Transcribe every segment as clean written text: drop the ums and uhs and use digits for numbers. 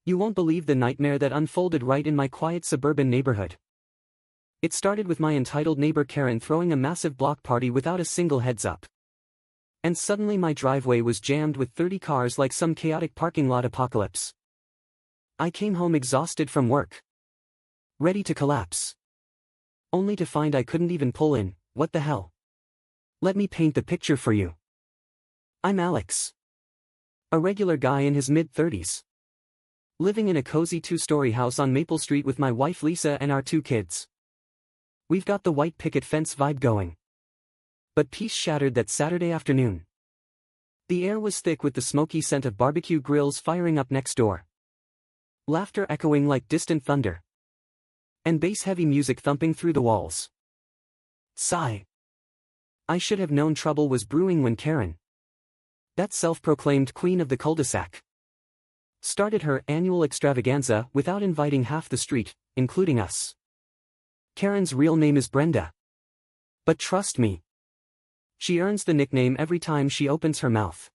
You won't believe the nightmare that unfolded right in my quiet suburban neighborhood. It started with my entitled neighbor Karen throwing a massive block party without a single heads-up. And suddenly my driveway was jammed with 30 cars like some chaotic parking lot apocalypse. I came home exhausted from work, ready to collapse, only to find I couldn't even pull in. What the hell? Let me paint the picture for you. I'm Alex, a regular guy in his mid-30s, living in a cozy 2-story house on Maple Street with my wife Lisa and our 2 kids. We've got the white picket fence vibe going. But peace shattered that Saturday afternoon. The air was thick with the smoky scent of barbecue grills firing up next door, laughter echoing like distant thunder, and bass-heavy music thumping through the walls. Sigh. I should have known trouble was brewing when Karen, that self-proclaimed queen of the cul-de-sac, started her annual extravaganza without inviting half the street, including us. Karen's real name is Brenda. But trust me, she earns the nickname every time she opens her mouth.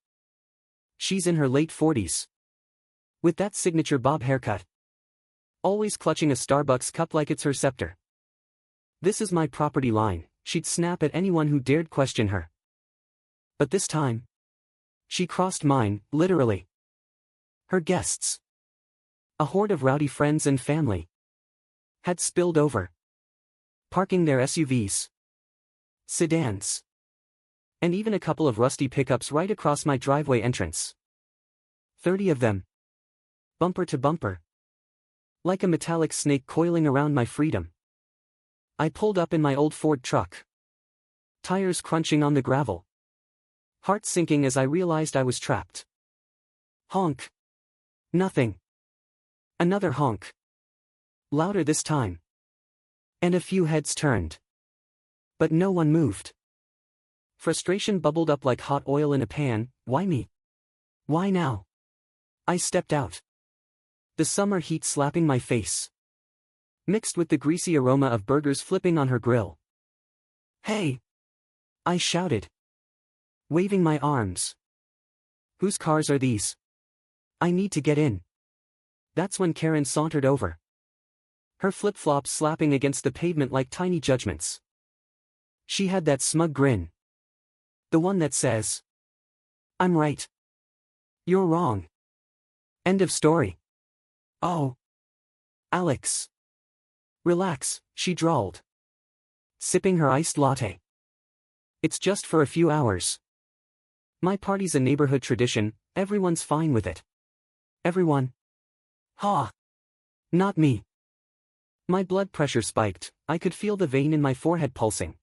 She's in her late 40s, with that signature bob haircut, always clutching a Starbucks cup like it's her scepter. This is my property line, she'd snap at anyone who dared question her. But this time, she crossed mine, literally. Her guests, a horde of rowdy friends and family, had spilled over, parking their SUVs, sedans, and even a couple of rusty pickups right across my driveway entrance. 30 of them, bumper to bumper, like a metallic snake coiling around my freedom. I pulled up in my old Ford truck, tires crunching on the gravel, heart sinking as I realized I was trapped. Honk. Nothing. Another honk. Louder this time. And a few heads turned. But no one moved. Frustration bubbled up like hot oil in a pan. Why me? Why now? I stepped out, the summer heat slapping my face, mixed with the greasy aroma of burgers flipping on her grill. Hey! I shouted, waving my arms. Whose cars are these? I need to get in. That's when Karen sauntered over, her flip-flops slapping against the pavement like tiny judgments. She had that smug grin, the one that says, I'm right. You're wrong. End of story. Oh. Alex. Relax, she drawled, sipping her iced latte. It's just for a few hours. My party's a neighborhood tradition, everyone's fine with it. Everyone? Ha! Not me. My blood pressure spiked, I could feel the vein in my forehead pulsing.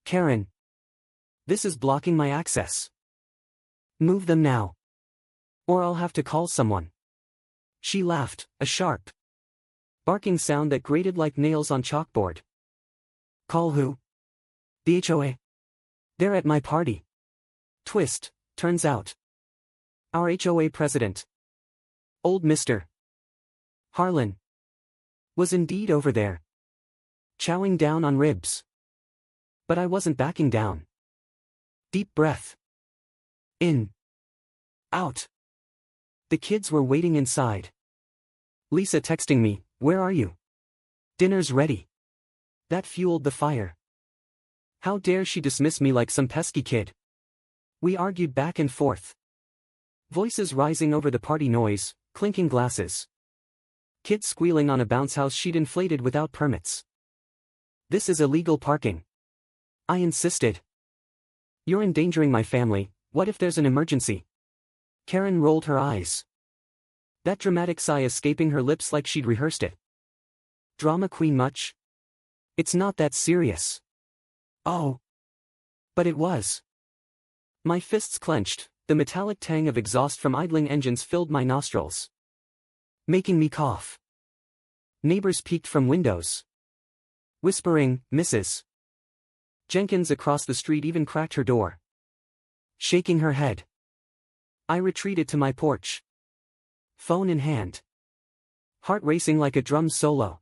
Karen. This is blocking my access. Move them now, or I'll have to call someone. She laughed, a sharp, barking sound that grated like nails on chalkboard. Call who? The HOA. They're at my party. Twist, turns out, our HOA president, old Mr. Harlan, was indeed over there, chowing down on ribs. But I wasn't backing down. Deep breath. In. Out. The kids were waiting inside. Lisa texting me, where are you? Dinner's ready. That fueled the fire. How dare she dismiss me like some pesky kid? We argued back and forth, voices rising over the party noise, clinking glasses, kids squealing on a bounce house she'd inflated without permits. This is illegal parking, I insisted. You're endangering my family. What if there's an emergency? Karen rolled her eyes, that dramatic sigh escaping her lips like she'd rehearsed it. Drama queen much? It's not that serious. Oh. But it was. My fists clenched, the metallic tang of exhaust from idling engines filled my nostrils, making me cough. Neighbors peeked from windows, whispering, Mrs. Jenkins across the street even cracked her door, shaking her head. I retreated to my porch, phone in hand, heart racing like a drum solo.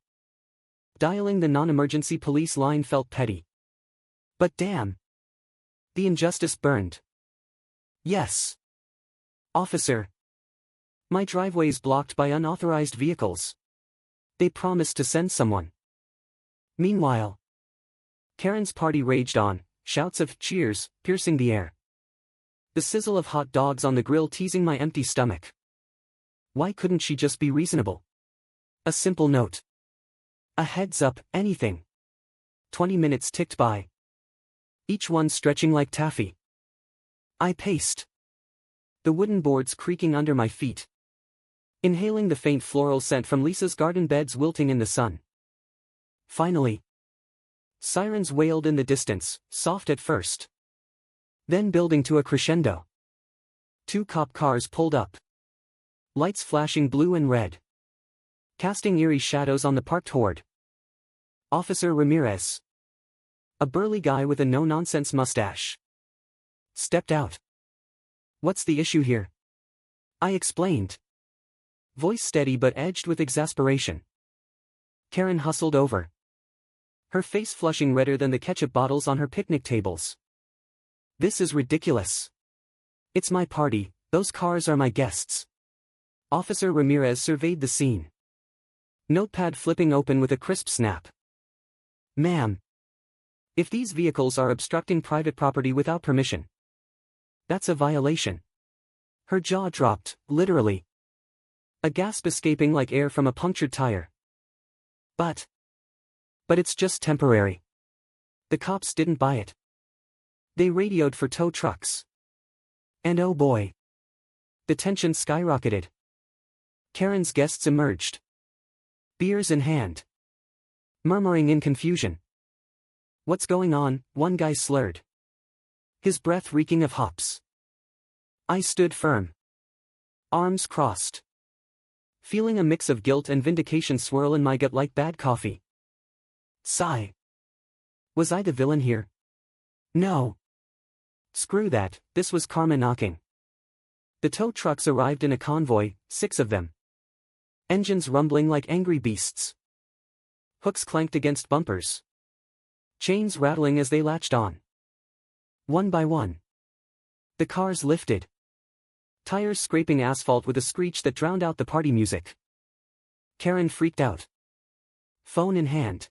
Dialing the non-emergency police line felt petty. But damn, the injustice burned. Yes. Officer. My driveway is blocked by unauthorized vehicles. They promised to send someone. Meanwhile, Karen's party raged on, shouts of cheers piercing the air. The sizzle of hot dogs on the grill teasing my empty stomach. Why couldn't she just be reasonable? A simple note. A heads up, anything. 20 minutes ticked by. Each one stretching like taffy. I paced. The wooden boards creaking under my feet. Inhaling the faint floral scent from Lisa's garden beds wilting in the sun. Finally. Sirens wailed in the distance, soft at first. Then building to a crescendo. 2 cop cars pulled up. Lights flashing blue and red. Casting eerie shadows on the parked horde. Officer Ramirez. A burly guy with a no-nonsense mustache. Stepped out. What's the issue here? I explained. Voice steady but edged with exasperation. Karen hustled over. Her face flushing redder than the ketchup bottles on her picnic tables. This is ridiculous. It's my party, those cars are my guests. Officer Ramirez surveyed the scene. Notepad flipping open with a crisp snap. Ma'am. If these vehicles are obstructing private property without permission, that's a violation. Her jaw dropped, literally. A gasp escaping like air from a punctured tire. But it's just temporary. The cops didn't buy it. They radioed for tow trucks. And oh boy. The tension skyrocketed. Karen's guests emerged. Beers in hand. Murmuring in confusion. What's going on? One guy slurred. His breath reeking of hops. I stood firm. Arms crossed. Feeling a mix of guilt and vindication swirl in my gut like bad coffee. Sigh. Was I the villain here? No. Screw that, this was karma knocking. The tow trucks arrived in a convoy, 6 of them. Engines rumbling like angry beasts. Hooks clanked against bumpers. Chains rattling as they latched on. One by one. The cars lifted. Tires scraping asphalt with a screech that drowned out the party music. Karen freaked out. Phone in hand.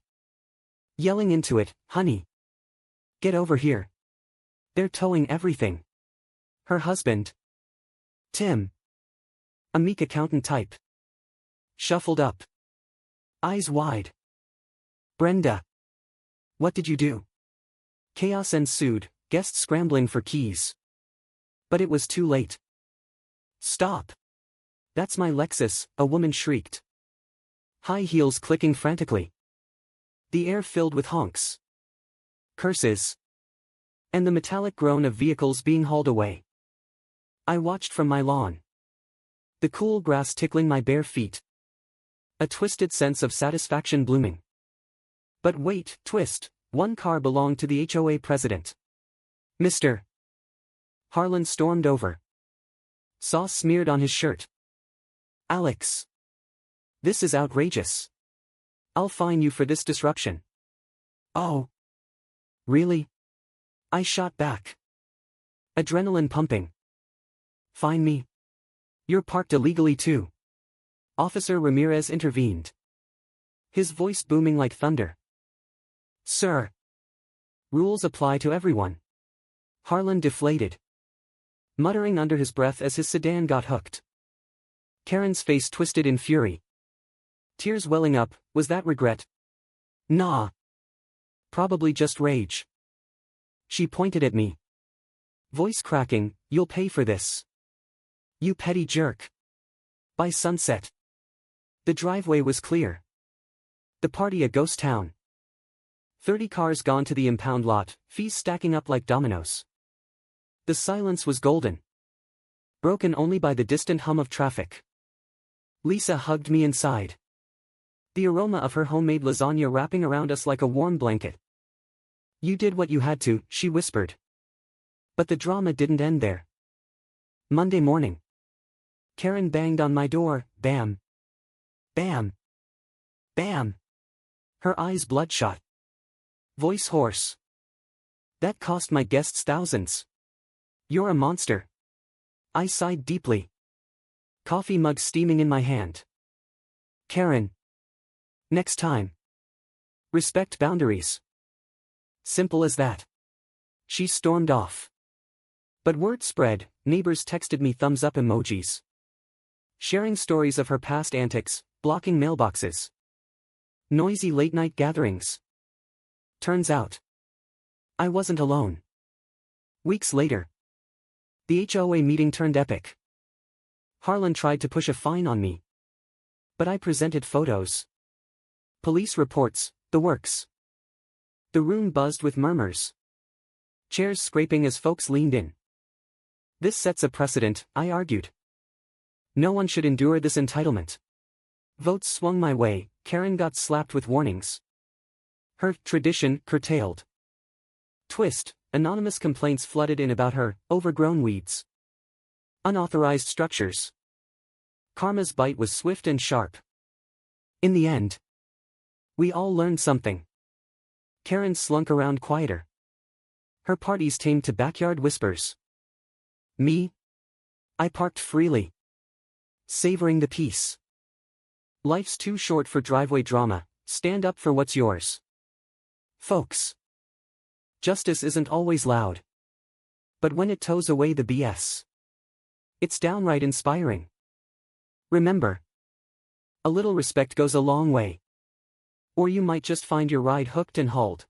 Yelling into it, honey. Get over here. They're towing everything. Her husband, Tim, a meek accountant type, shuffled up. Eyes wide. Brenda. What did you do? Chaos ensued, guests scrambling for keys. But it was too late. Stop. That's my Lexus, a woman shrieked. High heels clicking frantically. The air filled with honks. Curses. And the metallic groan of vehicles being hauled away. I watched from my lawn. The cool grass tickling my bare feet. A twisted sense of satisfaction blooming. But wait, twist, one car belonged to the HOA president. Mr. Harlan stormed over. Sauce smeared on his shirt. Alex. This is outrageous. I'll fine you for this disruption. Oh. Really? I shot back. Adrenaline pumping. Fine me. You're parked illegally too. Officer Ramirez intervened. His voice booming like thunder. Sir. Rules apply to everyone. Harlan deflated. Muttering under his breath as his sedan got hooked. Karen's face twisted in fury. Tears welling up, was that regret? Nah. Probably just rage. She pointed at me. Voice cracking, you'll pay for this. You petty jerk. By sunset. The driveway was clear. The party a ghost town. 30 cars gone to the impound lot, fees stacking up like dominoes. The silence was golden. Broken only by the distant hum of traffic. Lisa hugged me inside. The aroma of her homemade lasagna wrapping around us like a warm blanket. You did what you had to, she whispered. But the drama didn't end there. Monday morning. Karen banged on my door, bam. Bam. Bam. Her eyes bloodshot. Voice hoarse. That cost my guests thousands. You're a monster. I sighed deeply. Coffee mug steaming in my hand. Karen. Next time. Respect boundaries. Simple as that. She stormed off. But word spread, neighbors texted me thumbs up emojis. Sharing stories of her past antics, blocking mailboxes. Noisy late-night gatherings. Turns out, I wasn't alone. Weeks later, the HOA meeting turned epic. Harlan tried to push a fine on me. But I presented photos. Police reports, the works. The room buzzed with murmurs. Chairs scraping as folks leaned in. This sets a precedent, I argued. No one should endure this entitlement. Votes swung my way, Karen got slapped with warnings. Her tradition curtailed. Twist, anonymous complaints flooded in about her overgrown weeds. Unauthorized structures. Karma's bite was swift and sharp. In the end, we all learned something. Karen slunk around quieter. Her parties tamed to backyard whispers. Me? I parked freely. Savoring the peace. Life's too short for driveway drama, stand up for what's yours. Folks. Justice isn't always loud. But when it tows away the BS, it's downright inspiring. Remember, a little respect goes a long way. Or you might just find your ride hooked and hauled.